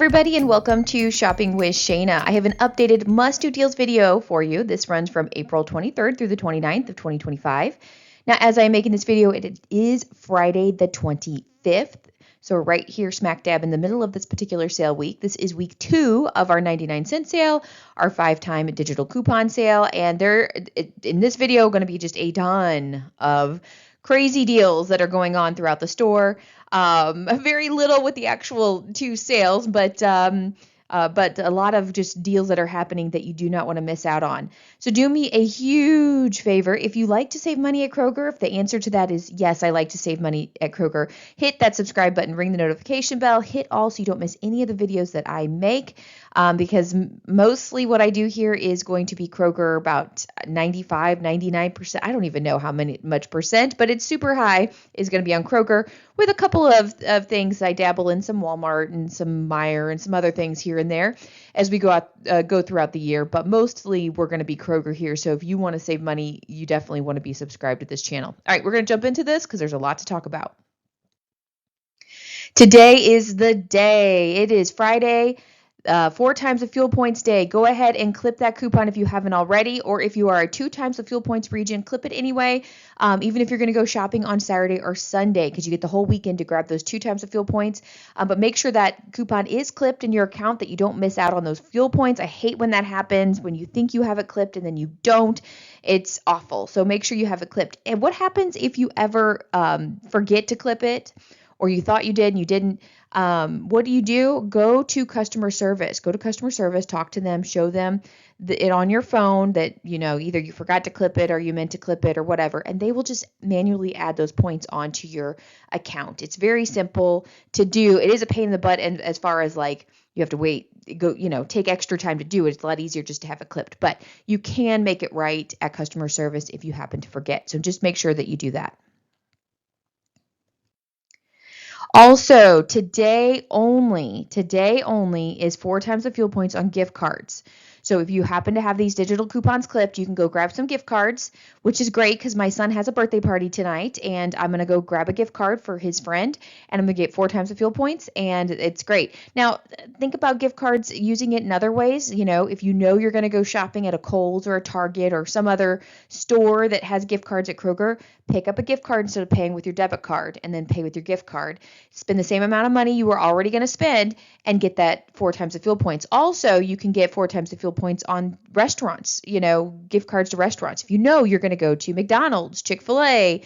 everybody, and welcome to Shopping with Shana. I have an updated must-do deals video for you. This runs from April 23rd through the 29th of 2025. Now, as I'm making this video, it is Friday the 25th. So right here, smack dab in the middle of this particular sale week. This is week 2 of our 99-cent sale, our 5-time digital coupon sale. And in this video, going to be just a ton of crazy deals that are going on throughout the store. Very little with the actual 2 sales, but a lot of just deals that are happening that you do not want to miss out on. So do me a huge favor. If you like to save money at Kroger, if the answer to that is yes, I like to save money at Kroger, hit that subscribe button, ring the notification bell, hit all so you don't miss any of the videos that I make. Because mostly what I do here is going to be Kroger, about 95, 99%. I don't even know how much percent, but it's super high, is going to be on Kroger, with a couple of things. I dabble in some Walmart and some Meijer and some other things here and there as we go throughout the year. But mostly we're going to be Kroger here. So if you want to save money, you definitely want to be subscribed to this channel. All right, we're going to jump into this because there's a lot to talk about. Today is the day. It is Friday. 4 times the fuel points day. Go ahead and clip that coupon if you haven't already, or if you are a 2 times the fuel points region, clip it anyway, even if you're going to go shopping on Saturday or Sunday, because you get the whole weekend to grab those 2 times the fuel points. But make sure that coupon is clipped in your account, that you don't miss out on those fuel points. I hate when that happens, when you think you have it clipped and then you don't. It's awful. So make sure you have it clipped. And what happens if you ever forget to clip it, or you thought you did and you didn't? What do? Go to customer service. Go to customer service, talk to them, show them it on your phone that, either you forgot to clip it or you meant to clip it or whatever, and they will just manually add those points onto your account. It's very simple to do. It is a pain in the butt, and as far as like you have to wait, take extra time to do it. It's a lot easier just to have it clipped, but you can make it right at customer service if you happen to forget. So just make sure that you do that. Also, today only is 4 times the fuel points on gift cards. So if you happen to have these digital coupons clipped, you can go grab some gift cards, which is great because my son has a birthday party tonight, and I'm going to go grab a gift card for his friend, and I'm going to get 4 times the fuel points, and it's great. Now, think about gift cards, using it in other ways. If you're going to go shopping at a Kohl's or a Target or some other store that has gift cards at Kroger, pick up a gift card instead of paying with your debit card, and then pay with your gift card. Spend the same amount of money you were already going to spend and get that 4 times the fuel points. Also, you can get 4 times the fuel points on restaurants, gift cards to restaurants. If you're going to go to McDonald's, Chick-fil-A,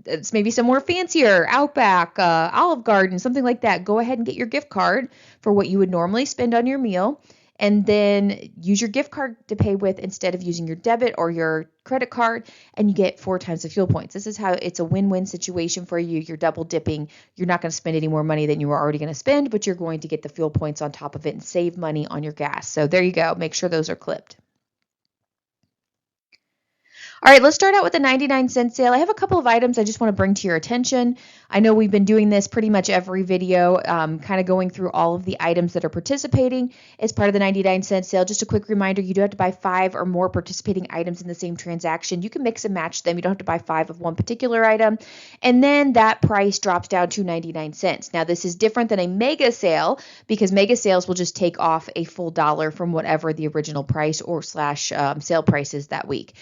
it's maybe somewhere fancier, Outback, Olive Garden, something like that. Go ahead and get your gift card for what you would normally spend on your meal, and then use your gift card to pay with instead of using your debit or your credit card, and you get 4 times the fuel points. This is how it's a win-win situation for you. You're double dipping. You're not going to spend any more money than you were already going to spend, but you're going to get the fuel points on top of it and save money on your gas. So there you go. Make sure those are clipped. All right, let's start out with the 99-cent sale. I have a couple of items I just want to bring to your attention. I know we've been doing this pretty much every video, kind of going through all of the items that are participating as part of the 99-cent sale. Just a quick reminder, you do have to buy 5 or more participating items in the same transaction. You can mix and match them. You don't have to buy 5 of one particular item. And then that price drops down to 99 cents. Now, this is different than a mega sale because mega sales will just take off a full dollar from whatever the original price or slash sale price is that week.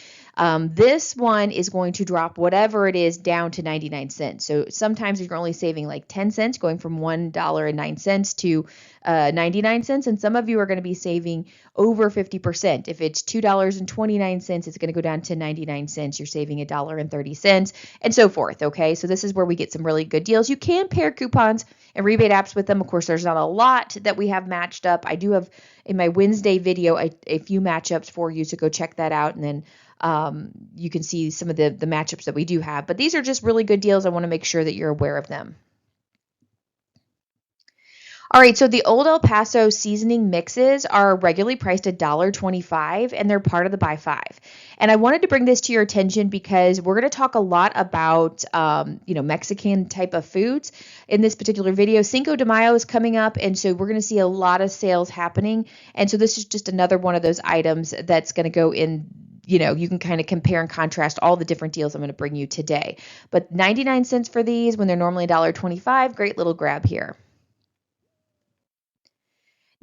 This one is going to drop whatever it is down to 99 cents. So sometimes you're only saving like 10 cents, going from $1.09 to 99 cents. And some of you are going to be saving over 50%. If it's $2.29, it's going to go down to 99 cents. You're saving $1.30 and so forth. Okay. So this is where we get some really good deals. You can pair coupons and rebate apps with them. Of course, there's not a lot that we have matched up. I do have in my Wednesday video a few matchups for you, so go check that out. And then you can see some of the matchups that we do have. But these are just really good deals. I want to make sure that you're aware of them. All right, so the Old El Paso seasoning mixes are regularly priced $1.25, and they're part of the buy 5. And I wanted to bring this to your attention because we're going to talk a lot about, Mexican type of foods in this particular video. Cinco de Mayo is coming up, and so we're going to see a lot of sales happening. And so this is just another one of those items that's going to go in. You can kind of compare and contrast all the different deals I'm going to bring you today. But 99 cents for these when they're normally $1.25, great little grab here.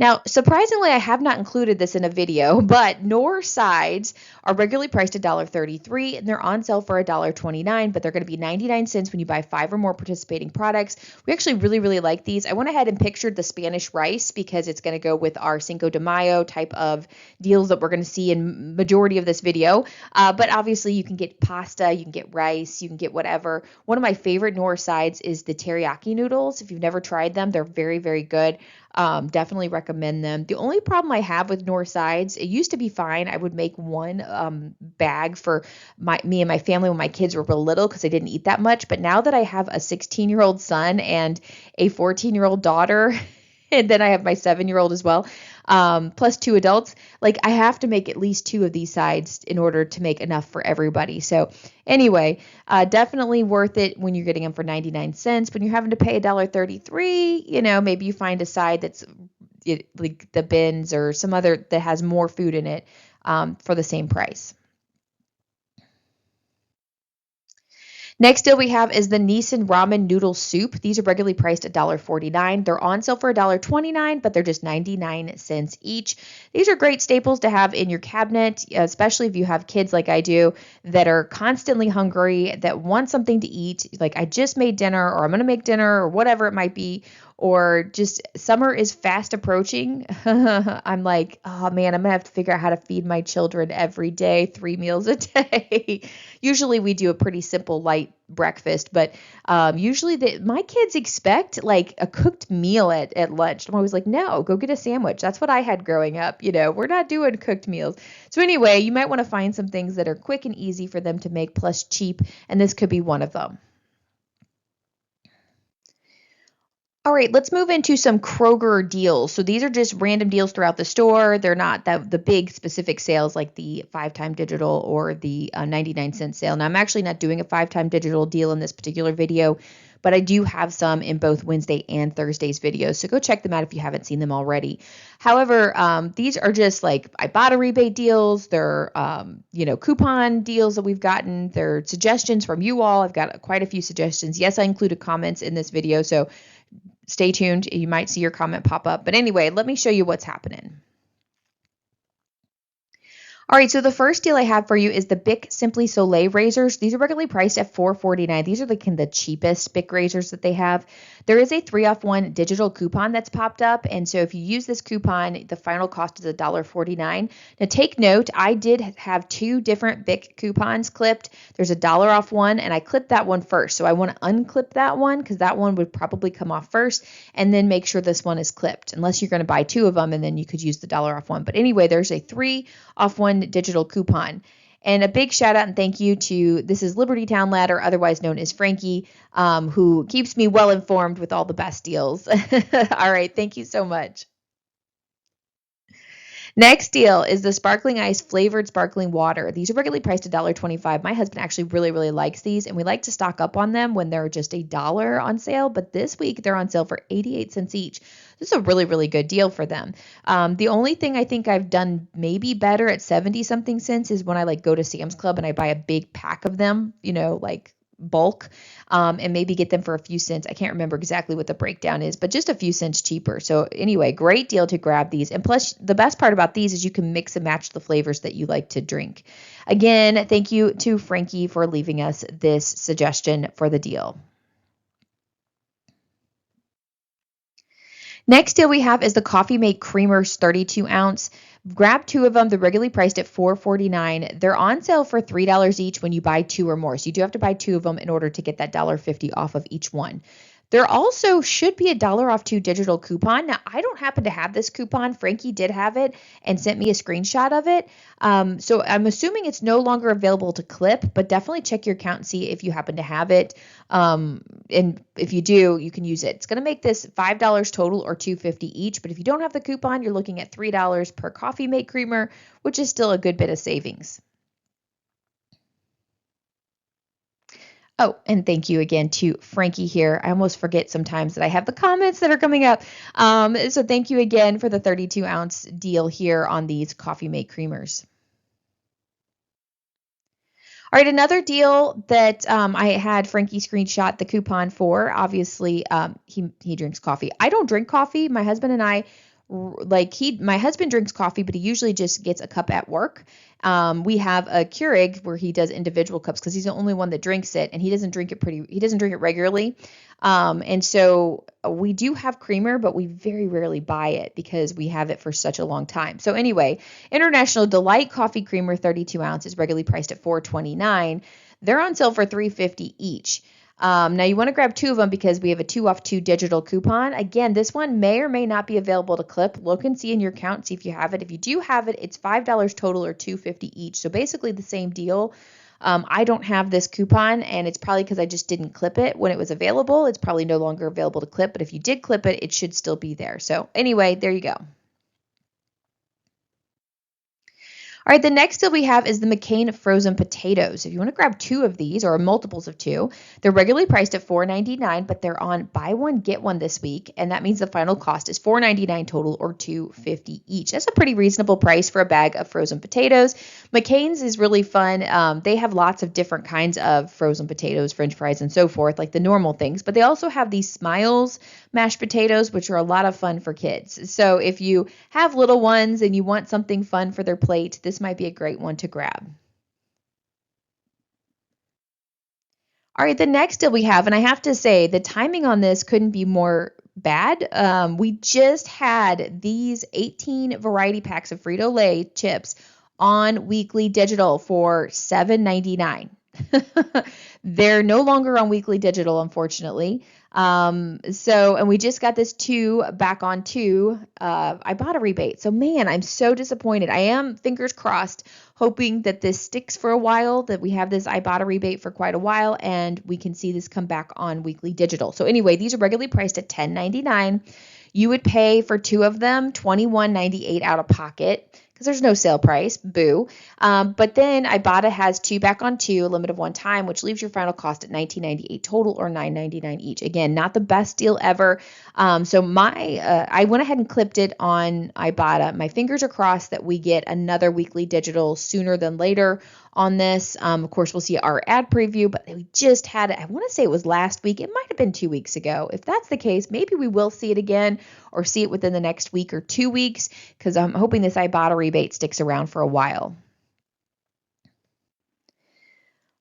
Now, surprisingly, I have not included this in a video, but Knorr sides are regularly priced $1.33 and they're on sale for $1.29, but they're going to be 99 cents when you buy 5 or more participating products. We actually really, really like these. I went ahead and pictured the Spanish rice because it's going to go with our Cinco de Mayo type of deals that we're going to see in majority of this video. But obviously you can get pasta, you can get rice, you can get whatever. One of my favorite Knorr sides is the teriyaki noodles. If you've never tried them, they're very, very good. Definitely recommend them. The only problem I have with North Sides, it used to be fine. I would make one bag for me and my family when my kids were real little because they didn't eat that much. But now that I have a 16-year-old son and a 14-year-old daughter, and then I have my 7-year-old as well, plus 2 adults, like I have to make at least 2 of these sides in order to make enough for everybody. So anyway, definitely worth it when you're getting them for 99 cents. When you're having to pay $1.33, maybe you find a side that's like the bins or some other that has more food in it for the same price. Next deal we have is the Nissan Ramen Noodle Soup. These are regularly priced at $1.49. They're on sale for $1.29, but they're just 99 cents each. These are great staples to have in your cabinet, especially if you have kids like I do that are constantly hungry, that want something to eat. Like I just made dinner or I'm going to make dinner or whatever it might be. Or just summer is fast approaching. I'm like, oh man, I'm gonna have to figure out how to feed my children every day, 3 meals a day. Usually we do a pretty simple light breakfast, but usually my kids expect like a cooked meal at lunch. I'm always like, no, go get a sandwich. That's what I had growing up. We're not doing cooked meals. So anyway, you might want to find some things that are quick and easy for them to make plus cheap, and this could be one of them. All right, let's move into some Kroger deals. So these are just random deals throughout the store. They're not the big specific sales like the 5-time digital or the 99-cent sale. Now, I'm actually not doing a 5-time digital deal in this particular video, but I do have some in both Wednesday and Thursday's videos. So go check them out if you haven't seen them already. However, these are just like Ibotta rebate deals. They're, coupon deals that we've gotten. They're suggestions from you all. I've got quite a few suggestions. Yes, I included comments in this video. So stay tuned. You might see your comment pop up. But anyway, let me show you what's happening. All right, so the first deal I have for you is the Bic Simply Soleil razors. These are regularly priced at $4.49. These are the cheapest Bic razors that they have. There is a 3-off-1 digital coupon that's popped up, and so if you use this coupon, the final cost is $1.49. Now take note, I did have 2 different Bic coupons clipped. There's $1 off one, and I clipped that one first. So I want to unclip that one because that one would probably come off first, and then make sure this one is clipped, unless you're going to buy 2 of them, and then you could use the $1 off one. But anyway, there's a 3-off-1 digital coupon. And a big shout out and thank you to, this is Liberty Town Ladder, otherwise known as Frankie, who keeps me well informed with all the best deals. All right, thank you so much. Next deal is the Sparkling Ice flavored sparkling water. These are regularly priced $1.25. My husband actually really, really likes these, and we like to stock up on them when they're just $1 on sale. But this week they're on sale for 88 cents each. This is a really, really good deal for them. The only thing I think I've done maybe better at 70 something cents is when I go to Sam's Club and I buy a big pack of them, like bulk, and maybe get them for a few cents. I can't remember exactly what the breakdown is, but just a few cents cheaper. So anyway, great deal to grab these. And plus, the best part about these is you can mix and match the flavors that you like to drink. Again, thank you to Frankie for leaving us this suggestion for the deal. Next deal we have is the Coffee Mate Creamers 32 ounce. Grab 2 of them. They're regularly priced at $4.49. They're on sale for $3 each when you buy 2 or more. So you do have to buy 2 of them in order to get that $1.50 off of each one. There also should be a $1 off 2 digital coupon. Now, I don't happen to have this coupon. Frankie did have it and sent me a screenshot of it. So I'm assuming it's no longer available to clip, but definitely check your account and see if you happen to have it. And if you do, you can use it. It's going to make this $5 total or $2.50 each. But if you don't have the coupon, you're looking at $3 per Coffee Mate Creamer, which is still a good bit of savings. Oh, and thank you again to Frankie here. I almost forget sometimes that I have the comments that are coming up. So thank you again for the 32 ounce deal here on these Coffee Mate Creamers. All right, another deal that I had Frankie screenshot the coupon for. Obviously, he drinks coffee. I don't drink coffee. My husband and I my husband drinks coffee, but he usually just gets a cup at work. We have a Keurig where he does individual cups because he's the only one that drinks it, and he doesn't drink it regularly. And so we do have creamer, but we very rarely buy it because we have it for such a long time. So anyway, International Delight Coffee Creamer 32 ounces, regularly priced at $4.29. They're on sale for $3.50 each. Now you want to grab 2 of them because we have a 2 off 2 digital coupon. Again, this one may or may not be available to clip. Look and see in your account, see if you have it. If you do have it, it's $5 total or $2.50 each. So basically the same deal. I don't have this coupon, and it's probably because I just didn't clip it when it was available. It's probably no longer available to clip, but if you did clip it, it should still be there. So anyway, there you go. All right, the next deal we have is the McCain frozen potatoes. If you want to grab 2 of these or multiples of 2, they're regularly priced at $4.99, but they're on buy one get one this week, and that means the final cost is $4.99 total or $2.50 each. That's a pretty reasonable price for a bag of frozen potatoes. McCain's is really fun. They have lots of different kinds of frozen potatoes, French fries, and so forth, like the normal things, but they also have these Smiles mashed potatoes, which are a lot of fun for kids. So if you have little ones and you want something fun for their plate, this might be a great one to grab. All right, the next deal we have, and I have to say the timing on this couldn't be more bad. We just had these 18 variety packs of Frito-Lay chips on weekly digital for $7.99. They're no longer on weekly digital, unfortunately. And we just got this 2 back on 2. I bought a rebate. So man, I'm so disappointed. I am, fingers crossed, hoping that this sticks for a while, that we have this Ibotta rebate for quite a while, and we can see this come back on weekly digital. So anyway, these are regularly priced at $10.99. You would pay for 2 of them $21.98 out of pocket because there's no sale price, boo. But then Ibotta has 2 back on 2, a limit of 1 time, which leaves your final cost at $19.98 total or $9.99 each. Again, not the best deal ever. I went ahead and clipped it on Ibotta. My fingers are crossed that we get another weekly digital sooner than later on this. Of course, we'll see our ad preview, but we just had it. I want to say it was last week. It might have been 2 weeks ago. If that's the case, maybe we will see it again or see it within the next week or 2 weeks because I'm hoping this Ibotta rebate sticks around for a while.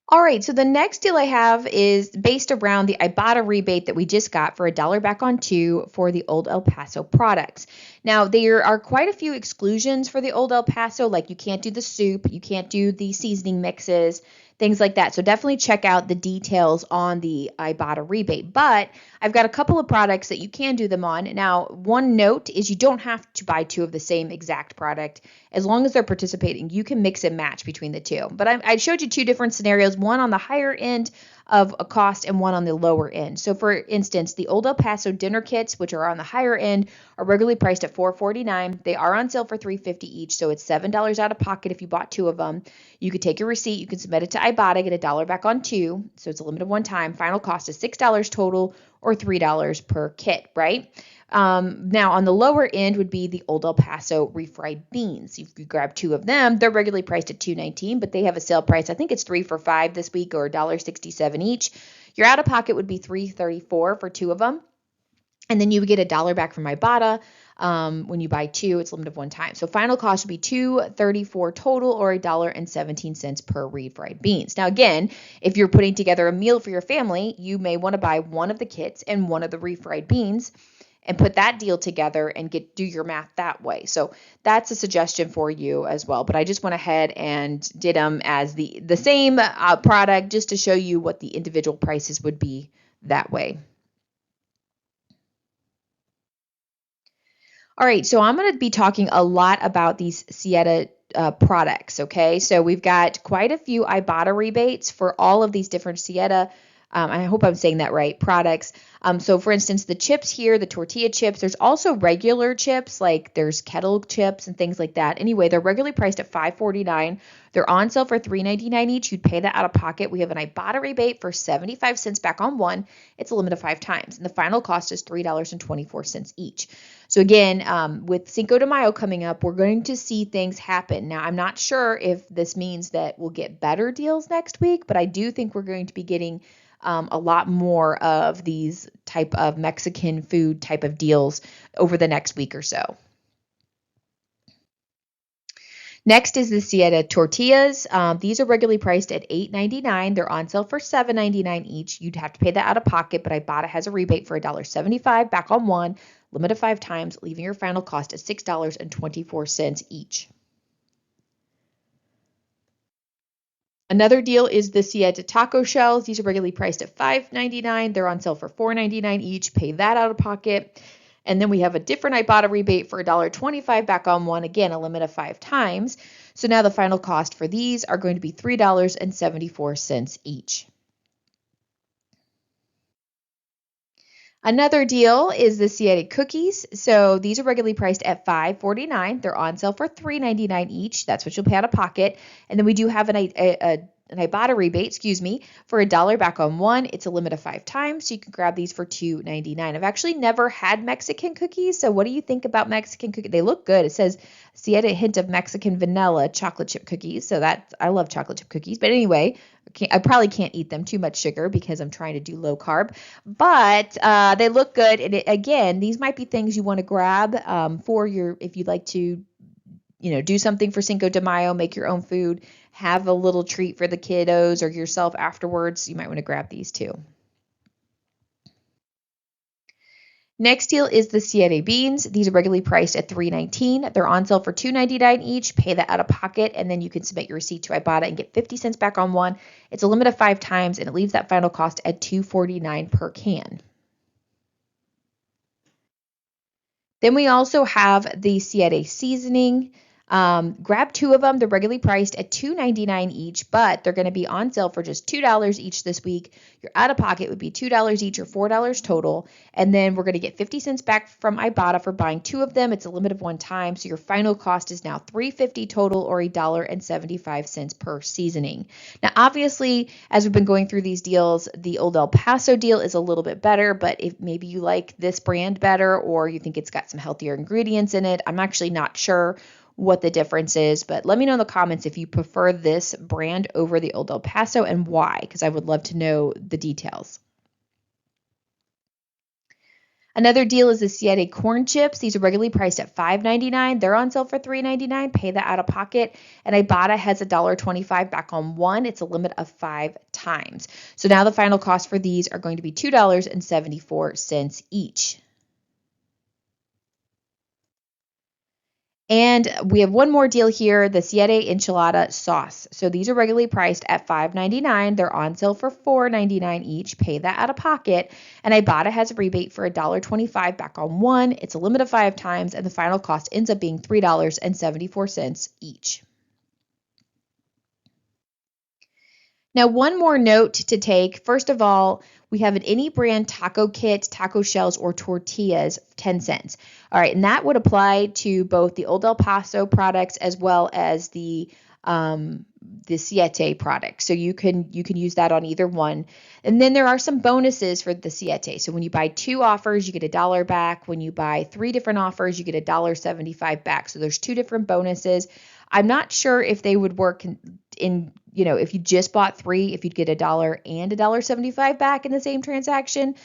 All right, so the next deal I have is based around the Ibotta rebate that we just got for $1 back on 2 for the Old El Paso products. Now, there are quite a few exclusions for the Old El Paso, like you can't do the soup, you can't do the seasoning mixes, things like that. So definitely check out the details on the Ibotta rebate. But I've got a couple of products that you can do them on. Now, one note is you don't have to buy 2 of the same exact product. As long as they're participating, you can mix and match between the 2. But I showed you 2 different scenarios, one on the higher end of a cost and one on the lower end. So for instance, the Old El Paso dinner kits, which are on the higher end, are regularly priced at $4.49. They are on sale for $3.50 each, so it's $7 out of pocket if you bought 2 of them. You could take your receipt, you can submit it to Ibotta, get $1 back on 2, so it's a limit of 1 time. Final cost is $6 total or $3 per kit, right? Now on the lower end would be the Old El Paso refried beans. If you grab 2 of them, they're regularly priced at $2.19, but they have a sale price. I think it's 3 for $5 this week or $1.67 each. Your out of pocket would be $3.34 for 2 of them. And then you would get $1 back from Ibotta. When you buy 2, it's limited 1 time. So final cost would be $2.34 total or $1.17 per refried beans. Now again, if you're putting together a meal for your family, you may want to buy 1 of the kits and 1 of the refried beans and put that deal together and do your math that way. So that's a suggestion for you as well. But I just went ahead and did them as the same product just to show you what the individual prices would be that way. All right, so I'm going to be talking a lot about these Sieta products, okay? So we've got quite a few Ibotta rebates for all of these different Sieta, I hope I'm saying that right, products. So for instance, the chips here, the tortilla chips, there's also regular chips, like there's kettle chips and things like that. Anyway, they're regularly priced at $5.49. They're on sale for $3.99 each. You'd pay that out of pocket. We have an Ibotta rebate for 75 cents back on 1. It's a limit of 5 times. And the final cost is $3.24 each. So again, with Cinco de Mayo coming up, we're going to see things happen. Now, I'm not sure if this means that we'll get better deals next week, but I do think we're going to be getting a lot more of these type of Mexican food type of deals over the next week or so. Next is the Sieta tortillas. These are regularly priced at $8.99. They're on sale for $7.99 each. You'd have to pay that out of pocket, but Ibotta has a rebate for $1.75 back on one, limit of 5 times, leaving your final cost at $6.24 each. Another deal is the Sieta taco shells. These are regularly priced at $5.99. They're on sale for $4.99 each. Pay that out of pocket. And then we have a different Ibotta rebate for $1.25 back on one. Again, a limit of 5 times. So now the final cost for these are going to be $3.74 each. Another deal is the Sieta cookies. So these are regularly priced at $5.49. They're on sale for $3.99 each. That's what you'll pay out of pocket. And then we do have an Ibotta rebate, for $1 back on one. It's a limit of 5 times, so you can grab these for $2.99. I've actually never had Mexican cookies, so what do you think about Mexican cookies? They look good. It says Sieta hint of Mexican vanilla chocolate chip cookies, so I love chocolate chip cookies. But anyway, I probably can't eat them, too much sugar because I'm trying to do low carb, but they look good. And again, these might be things you want to grab if you'd like to do something for Cinco de Mayo, make your own food, have a little treat for the kiddos or yourself afterwards. You might want to grab these too. Next deal is the Siete beans. These are regularly priced at $3.19. They're on sale for $2.99 each. Pay that out of pocket, and then you can submit your receipt to Ibotta and get 50 cents back on one. It's a limit of 5 times, and it leaves that final cost at $2.49 per can. Then we also have the Siete seasoning. Grab 2 of them. They're regularly priced at $2.99 each, but they're going to be on sale for just $2 each this week. Your out of pocket would be $2 each or $4 total. And then we're going to get 50 cents back from Ibotta for buying 2 of them. It's a limit of 1 time. So your final cost is now $3.50 total or $1.75 per seasoning. Now, obviously, as we've been going through these deals, the Old El Paso deal is a little bit better, but if maybe you like this brand better or you think it's got some healthier ingredients in it, I'm actually not sure what the difference is, but let me know in the comments if you prefer this brand over the Old El Paso and why, because I would love to know the details. Another deal is the Siete corn chips. These are regularly priced at $5.99. They're on sale for $3.99. Pay that out of pocket. And Ibotta has $1.25 back on one. It's a limit of 5 times. So now the final cost for these are going to be $2.74 each. And we have one more deal here, the Siete enchilada sauce. So these are regularly priced at $5.99. They're on sale for $4.99 each. Pay that out of pocket. And Ibotta has a rebate for $1.25 back on one. It's a limit of 5 times, and the final cost ends up being $3.74 each. Now, one more note to take. First of all, we have an any brand taco kit, taco shells, or tortillas, 10 cents. All right, and that would apply to both the Old El Paso products as well as the Siete product. So you can use that on either one. And then there are some bonuses for the Siete. So when you buy 2 offers, you get $1 back. When you buy 3 different offers, you get $1.75 back. So there's 2 different bonuses. I'm not sure if they would work in if you just bought 3, if you'd get $1 and $1.75 back in the same transaction,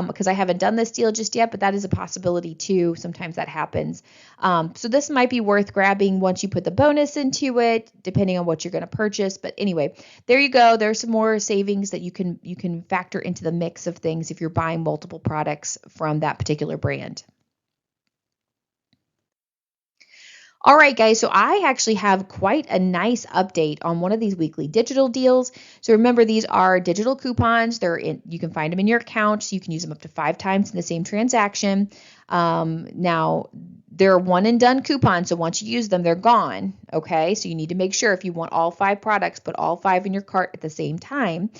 because I haven't done this deal just yet, but that is a possibility too. Sometimes that happens. So this might be worth grabbing once you put the bonus into it, depending on what you're going to purchase. But anyway, there you go. There's some more savings that you can factor into the mix of things if you're buying multiple products from that particular brand. All right, guys, so I actually have quite a nice update on one of these weekly digital deals. So remember, these are digital coupons. You can find them in your account, so you can use them up to 5 times in the same transaction. Now, they're one and done coupons, so once you use them, they're gone, okay? So you need to make sure if you want all 5 products, put all 5 in your cart at the same time.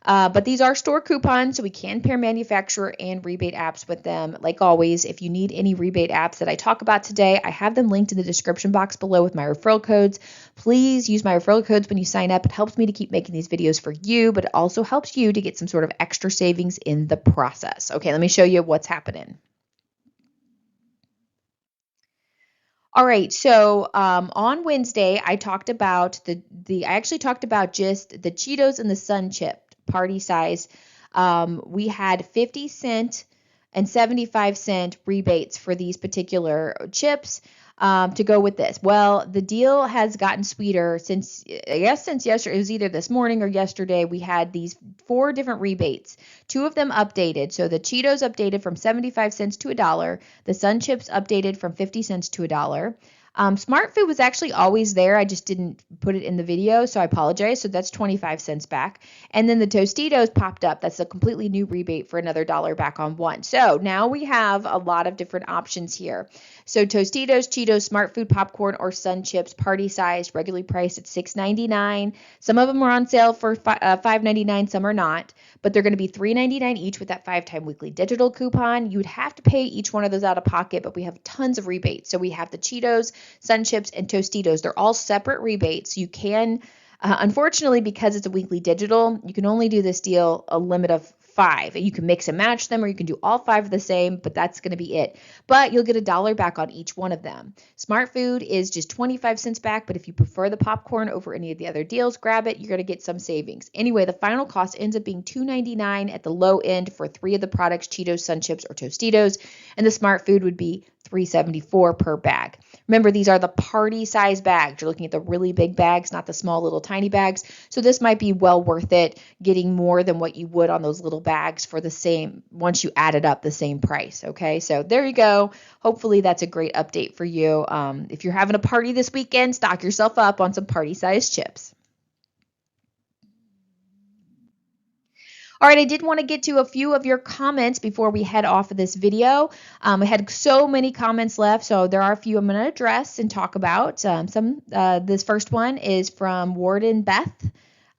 But these are store coupons, so we can pair manufacturer and rebate apps with them. Like always, if you need any rebate apps that I talk about today, I have them linked in the description box below with my referral codes. Please use my referral codes when you sign up. It helps me to keep making these videos for you, but it also helps you to get some sort of extra savings in the process. Okay, let me show you what's happening. All right, so on Wednesday, I talked about I actually talked about just the Cheetos and the Sun Chip party size. We had 50 cent and 75 cent rebates for these particular chips. to go with this? Well, the deal has gotten sweeter since yesterday. It was either this morning or yesterday. We had these 4 different rebates. 2 of them updated. So the Cheetos updated from 75 cents to $1. The Sun Chips updated from 50 cents to $1. Smart Food was actually always there. I just didn't put it in the video, so I apologize. So that's 25 cents back. And then the Tostitos popped up. That's a completely new rebate for another $1 back on one. So now we have a lot of different options here. So Tostitos, Cheetos, Smart Food popcorn, or Sun Chips, party sized, regularly priced at $6.99. Some of them are on sale for $5.99, some are not, but they're going to be $3.99 each with that 5-time weekly digital coupon. You would have to pay each one of those out of pocket, but we have tons of rebates. So we have the Cheetos, Sun Chips, and Tostitos. They're all separate rebates. You can, unfortunately, because it's a weekly digital, you can only do this deal a limit of 5. You can mix and match them, or you can do all 5 the same, but that's going to be it. But you'll get $1 back on each one of them. Smart Food is just 25 cents back, but if you prefer the popcorn over any of the other deals, grab it. You're going to get some savings. Anyway, the final cost ends up being $2.99 at the low end for 3 of the products, Cheetos, Sun Chips, or Tostitos, and the Smart Food would be $3.74 per bag. Remember, these are the party size bags. You're looking at the really big bags, not the small little tiny bags. So this might be well worth it, getting more than what you would on those little bags for the same, once you added up the same price. Okay, so there you go. Hopefully that's a great update for you. If you're having a party this weekend, stock yourself up on some party size chips. All right, I did want to get to a few of your comments before we head off of this video. I had so many comments left, so there are a few I'm going to address and talk about. This first one is from Warden Beth.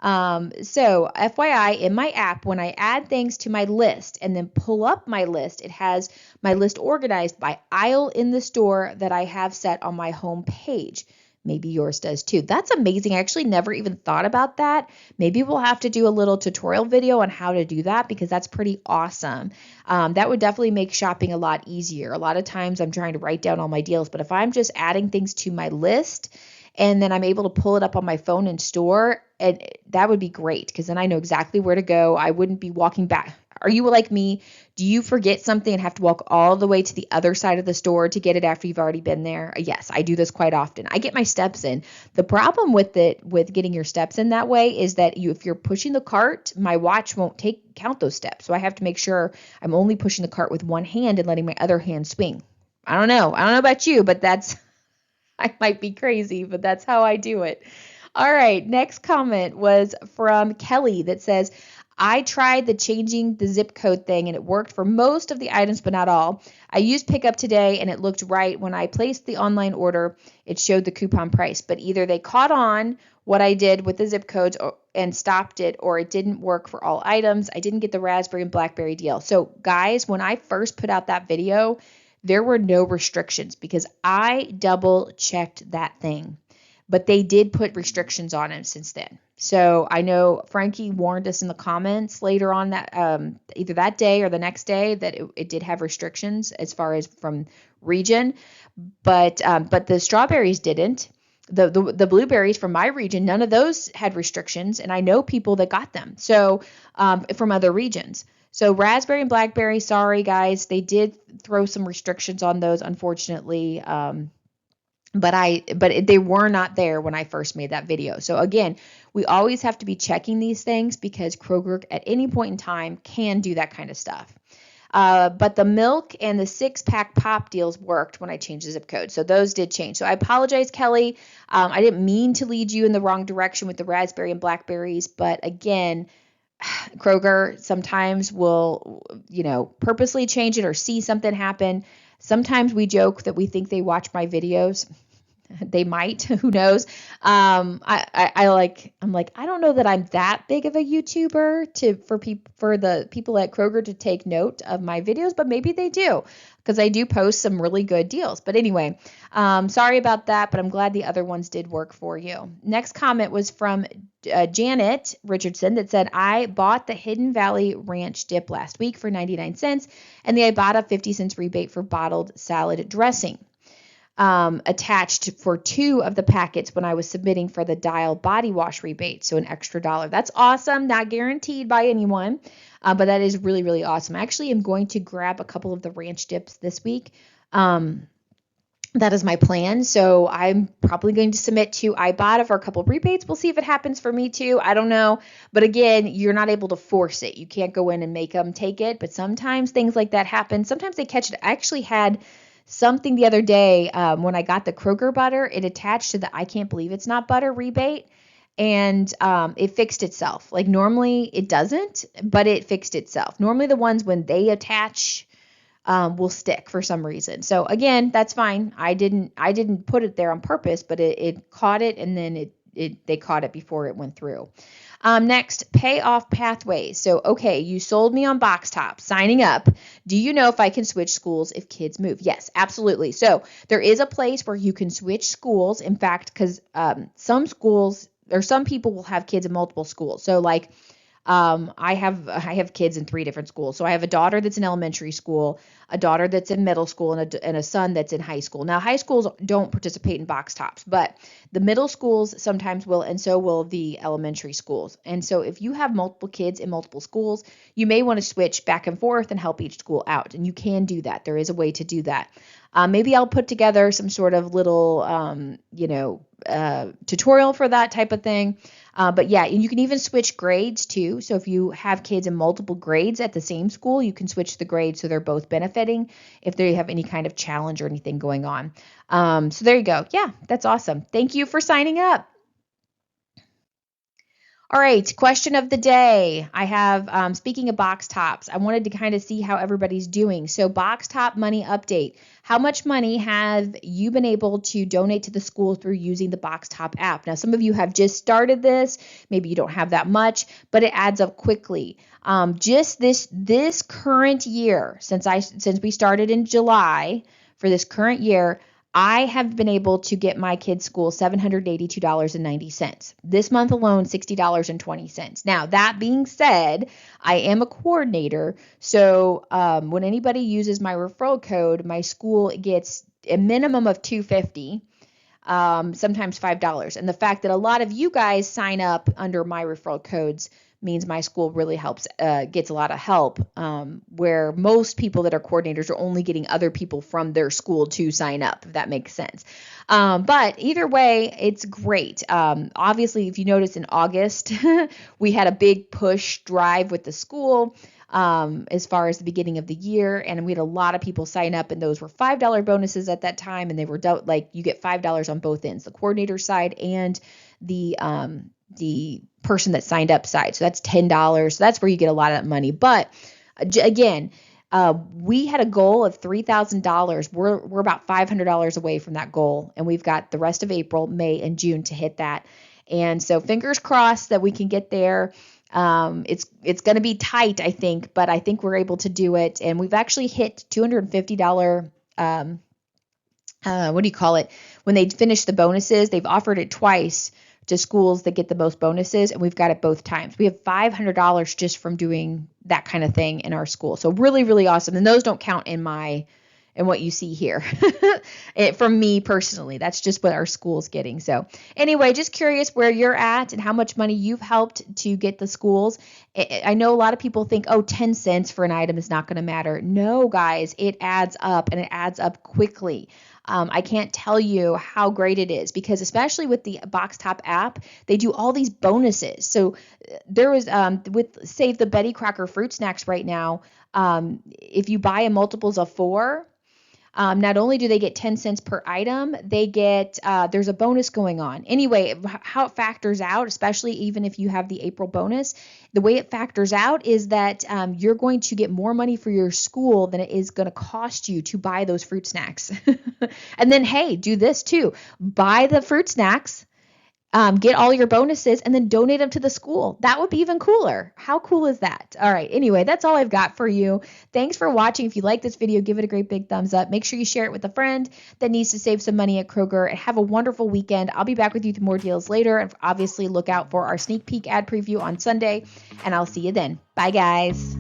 So FYI, in my app, when I add things to my list and then pull up my list, it has my list organized by aisle in the store that I have set on my home page. Maybe yours does too. That's amazing. I actually never even thought about that. Maybe we'll have to do a little tutorial video on how to do that, because that's pretty awesome. That would definitely make shopping a lot easier. A lot of times I'm trying to write down all my deals, but if I'm just adding things to my list and then I'm able to pull it up on my phone in store, and that would be great, because then I know exactly where to go. I wouldn't be walking back. Are you like me? Do you forget something and have to walk all the way to the other side of the store to get it after you've already been there? Yes, I do this quite often. I get my steps in. The problem with getting your steps in that way is that if you're pushing the cart, my watch won't count those steps. So I have to make sure I'm only pushing the cart with one hand and letting my other hand swing. I don't know about you, but I might be crazy, but that's how I do it. All right, next comment was from Kelly that says, I tried the changing the zip code thing and it worked for most of the items, but not all. I used pickup today and it looked right. When I placed the online order, it showed the coupon price, but either they caught on what I did with the zip codes and stopped it, or it didn't work for all items. I didn't get the raspberry and blackberry deal. So guys, when I first put out that video, there were no restrictions because I double checked that thing, but they did put restrictions on it since then. So I know Frankie warned us in the comments later on that either that day or the next day that it did have restrictions as far as from region, but the strawberries didn't. The blueberries from my region, none of those had restrictions, and I know people that got them. So from other regions. So raspberry and blackberry, sorry guys, they did throw some restrictions on those, unfortunately. But they were not there when I first made that video. So again, we always have to be checking these things because Kroger at any point in time can do that kind of stuff. But the milk and the 6-pack pop deals worked when I changed the zip code. So those did change. So I apologize, Kelly. I didn't mean to lead you in the wrong direction with the raspberry and blackberries. But again, Kroger sometimes will, purposely change it or see something happen. Sometimes we joke that we think they watch my videos. They might, who knows? I'm like, I don't know that I'm that big of a YouTuber for the people at Kroger to take note of my videos, but maybe they do because I do post some really good deals. But anyway, sorry about that, but I'm glad the other ones did work for you. Next comment was from Janet Richardson that said, I bought the Hidden Valley Ranch dip last week for 99 cents and the Ibotta 50 cents rebate for bottled salad dressing. Attached for 2 of the packets when I was submitting for the Dial body wash rebate, so an extra $1. That's awesome, not guaranteed by anyone, but that is really, really awesome. I actually am going to grab a couple of the ranch dips this week. that is my plan. So I'm probably going to submit to Ibotta for a couple of rebates. We'll see if it happens for me too. I don't know. But again, you're not able to force it. You can't go in and make them take it. But sometimes things like that happen. Sometimes they catch it. I actually had something the other day when I got the Kroger butter. It attached to the I can't believe it's not butter rebate. And it fixed itself. Like normally it doesn't, but it fixed itself. Normally the ones when they attach will stick for some reason. So again, that's fine. I didn't put it there on purpose, but it caught it, and then they caught it before it went through. Next, pay off pathways. So, okay, you sold me on box top, signing up. Do you know if I can switch schools if kids move? Yes, absolutely. So there is a place where you can switch schools. In fact, because some schools or some people will have kids in multiple schools. So like I have kids in 3 different schools. So I have a daughter that's in elementary school, a daughter that's in middle school, and a son that's in high school. Now, high schools don't participate in box tops, but the middle schools sometimes will, and so will the elementary schools. And so if you have multiple kids in multiple schools, you may want to switch back and forth and help each school out. And you can do that. There is a way to do that. Maybe I'll put together some sort of little, tutorial for that type of thing. But yeah, and you can even switch grades too. So if you have kids in multiple grades at the same school, you can switch the grades so they're both benefiting if they have any kind of challenge or anything going on. So there you go. Yeah, that's awesome. Thank you for signing up. All right, question of the day. I have, speaking of box tops, I wanted to kind of see how everybody's doing. So, box top money update. How much money have you been able to donate to the school through using the box top app? Now, some of you have just started this. Maybe you don't have that much, but it adds up quickly. Just this current year, since we started in July for this current year, I have been able to get my kids' school $782.90. This month alone, $60.20. Now, that being said, I am a coordinator. So when anybody uses my referral code, my school gets a minimum of $250, sometimes $5. And the fact that a lot of you guys sign up under my referral codes means my school really gets a lot of help, where most people that are coordinators are only getting other people from their school to sign up, if that makes sense. But either way, it's great. Obviously, if you notice in August, we had a big push drive with the school as far as the beginning of the year, and we had a lot of people sign up, and those were $5 bonuses at that time, and they were like you get $5 on both ends, the coordinator side and the person that signed up side. So that's $10. So that's where you get a lot of that money. But again, we had a goal of $3,000. We're about $500 away from that goal, and we've got the rest of April, May, and June to hit that. And so fingers crossed that we can get there. It's going to be tight, I think, but I think we're able to do it. And we've actually hit $250. What do you call it? When they finish the bonuses, they've offered it twice to schools that get the most bonuses, and we've got it both times. We have $500 just from doing that kind of thing in our school. So really, really awesome. And those don't count in what you see here. From me personally, that's just what our school's getting. So anyway, just curious where you're at and how much money you've helped to get the schools. I know a lot of people think, 10 cents for an item is not going to matter. No, guys, it adds up, and it adds up quickly. I can't tell you how great it is, because especially with the Box Top app, they do all these bonuses. So there was with Save the Betty Crocker fruit snacks right now, if you buy a multiples of 4, not only do they get 10 cents per item, they get, there's a bonus going on. Anyway, how it factors out, especially even if you have the April bonus, the way it factors out is that you're going to get more money for your school than it is going to cost you to buy those fruit snacks. And then, hey, do this too. Buy the fruit snacks. Get all your bonuses and then donate them to the school. That would be even cooler. How cool is that? All right. Anyway, that's all I've got for you. Thanks for watching. If you like this video, give it a great big thumbs up. Make sure you share it with a friend that needs to save some money at Kroger, and have a wonderful weekend. I'll be back with you with more deals later. And obviously look out for our sneak peek ad preview on Sunday, and I'll see you then. Bye, guys.